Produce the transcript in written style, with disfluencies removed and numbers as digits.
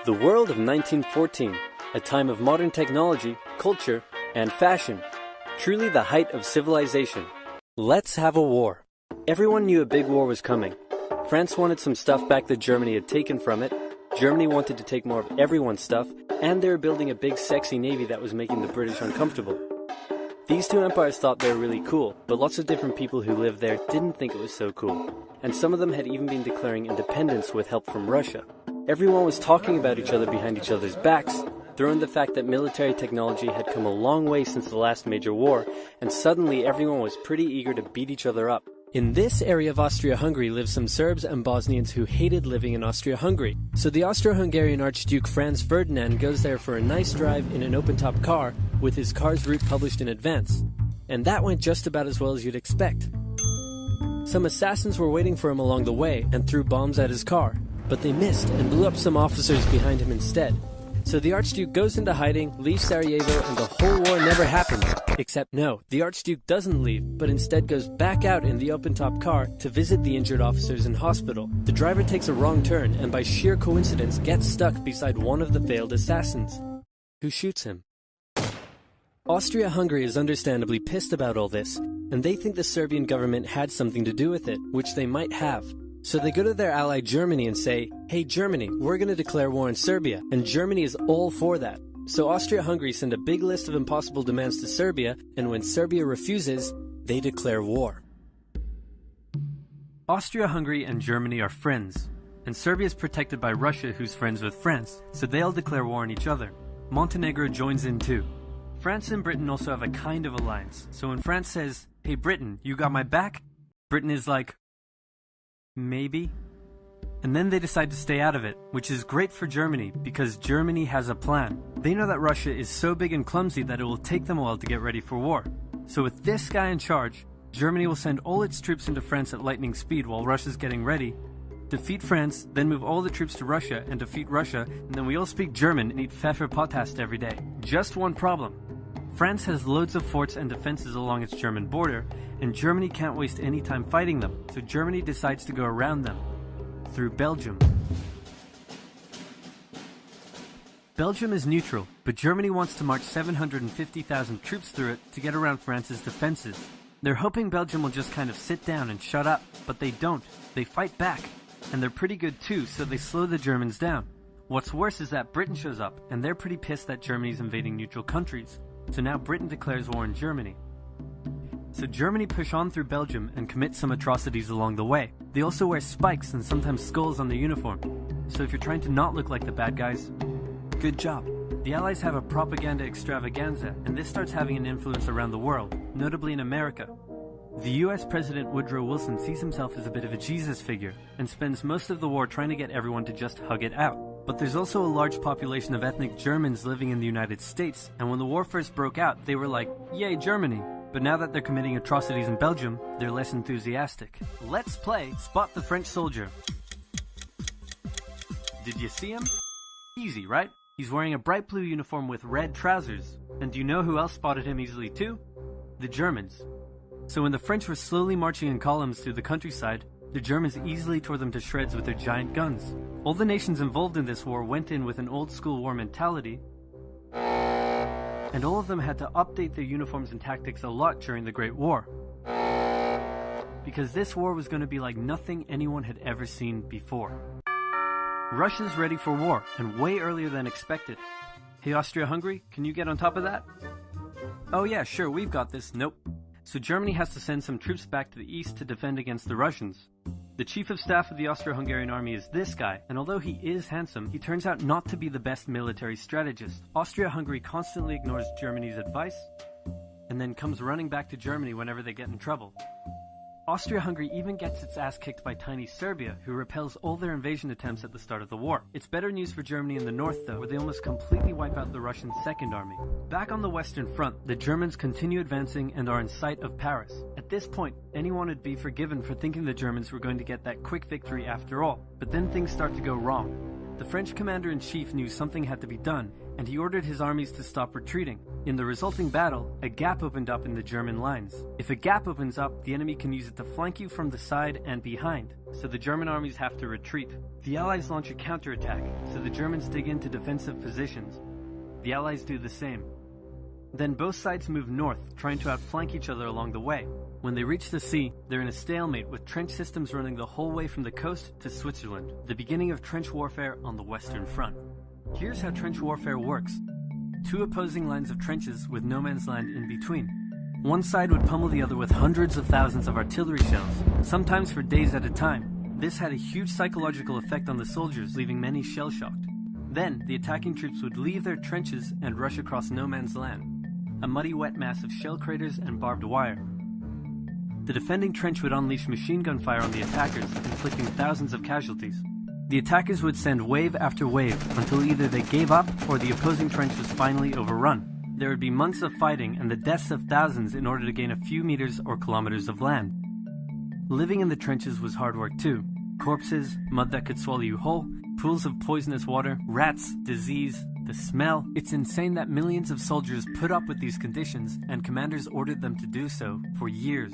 The world of 1914, a time of modern technology, culture, and fashion. Truly the height of civilization. Let's have a war. Everyone knew a big war was coming. France wanted some stuff back that Germany had taken from it. Germany wanted to take more of everyone's stuff, and they were building a big sexy navy that was making the British uncomfortable. These two empires thought they were really cool, but lots of different people who lived there didn't think it was so cool. And some of them had even been declaring independence with help from Russia. Everyone was talking about each other behind each other's backs, throwing the fact that military technology had come a long way since the last major war, and suddenly everyone was pretty eager to beat each other up. In this area of Austria-Hungary live some Serbs and Bosnians who hated living in Austria-Hungary. So the Austro-Hungarian Archduke Franz Ferdinand goes there for a nice drive in an open-top car with his car's route published in advance. And that went just about as well as you'd expect. Some assassins were waiting for him along the way and threw bombs at his car, but they missed and blew up some officers behind him instead. So the Archduke goes into hiding, leaves Sarajevo, and the whole war never happens. Except no, the Archduke doesn't leave, but instead goes back out in the open-top car to visit the injured officers in hospital. The driver takes a wrong turn and by sheer coincidence gets stuck beside one of the failed assassins, who shoots him. Austria-Hungary is understandably pissed about all this, and they think the Serbian government had something to do with it, which they might have. So they go to their ally Germany and say, "Hey Germany, we're going to declare war on Serbia," and Germany is all for that. So Austria-Hungary send a big list of impossible demands to Serbia, and when Serbia refuses, they declare war. Austria-Hungary and Germany are friends, and Serbia is protected by Russia, who's friends with France, so they all declare war on each other. Montenegro joins in too. France and Britain also have a kind of alliance, so when France says, "Hey Britain, you got my back?" Britain is like, maybe? And then they decide to stay out of it, which is great for Germany, because Germany has a plan. They know that Russia is so big and clumsy that it will take them a while to get ready for war. So with this guy in charge, Germany will send all its troops into France at lightning speed while Russia's getting ready, defeat France, then move all the troops to Russia and defeat Russia, and then we all speak German and eat Pfefferpottast every day. Just one problem. France has loads of forts and defenses along its German border, and Germany can't waste any time fighting them, so Germany decides to go around them, through Belgium. Belgium is neutral, but Germany wants to march 750,000 troops through it to get around France's defenses. They're hoping Belgium will just kind of sit down and shut up, but they don't. They fight back, and they're pretty good too, so they slow the Germans down. What's worse is that Britain shows up, and they're pretty pissed that Germany's invading neutral countries. So now Britain declares war on Germany. So Germany push on through Belgium and commit some atrocities along the way. They also wear spikes and sometimes skulls on their uniform. So if you're trying to not look like the bad guys, good job. The Allies have a propaganda extravaganza, and this starts having an influence around the world, notably in America. The US President Woodrow Wilson sees himself as a bit of a Jesus figure, and spends most of the war trying to get everyone to just hug it out. But there's also a large population of ethnic Germans living in the United States, and when the war first broke out, they were like, "Yay, Germany!" But now that they're committing atrocities in Belgium, they're less enthusiastic. Let's play Spot the French Soldier. Did you see him? Easy, right? He's He's wearing a bright blue uniform with red trousers. And do you know who else spotted him easily too? The Germans. So when the French were slowly marching in columns through the countryside, the Germans easily tore them to shreds with their giant guns. All the nations involved in this war went in with an old school war mentality, and all of them had to update their uniforms and tactics a lot during the Great War. Because this war was going to be like nothing anyone had ever seen before. Russia's ready for war, and way earlier than expected. Hey Austria-Hungary, can you get on top of that? Oh yeah, sure, we've got this. Nope. So Germany has to send some troops back to the east to defend against the Russians. The chief of staff of the Austro-Hungarian army is this guy, and although he is handsome, he turns out not to be the best military strategist. Austria-Hungary constantly ignores Germany's advice, and then comes running back to Germany whenever they get in trouble. Austria-Hungary even gets its ass kicked by tiny Serbia, who repels all their invasion attempts at the start of the war. It's better news for Germany in the north though, where they almost completely wipe out the Russian Second Army. Back on the Western Front, the Germans continue advancing and are in sight of Paris. At this point, anyone would be forgiven for thinking the Germans were going to get that quick victory after all, but then things start to go wrong. The French commander-in-chief knew something had to be done, and he ordered his armies to stop retreating. In the resulting battle, a gap opened up in the German lines. If a gap opens up, the enemy can use it to flank you from the side and behind, so the German armies have to retreat. The Allies launch a counterattack, so the Germans dig into defensive positions. The Allies do the same. Then both sides move north, trying to outflank each other along the way. When they reach the sea, they're in a stalemate with trench systems running the whole way from the coast to Switzerland, the beginning of trench warfare on the Western Front. Here's how trench warfare works. Two opposing lines of trenches with no man's land in between. One side would pummel the other with hundreds of thousands of artillery shells, sometimes for days at a time. This had a huge psychological effect on the soldiers, leaving many shell-shocked. Then, the attacking troops would leave their trenches and rush across no man's land, a muddy wet mass of shell craters and barbed wire. The defending trench would unleash machine gun fire on the attackers, inflicting thousands of casualties. The attackers would send wave after wave until either they gave up or the opposing trench was finally overrun. There would be months of fighting and the deaths of thousands in order to gain a few meters or kilometers of land. Living in the trenches was hard work too. Corpses, mud that could swallow you whole, pools of poisonous water, rats, disease, the smell. It's insane that millions of soldiers put up with these conditions, and commanders ordered them to do so for years.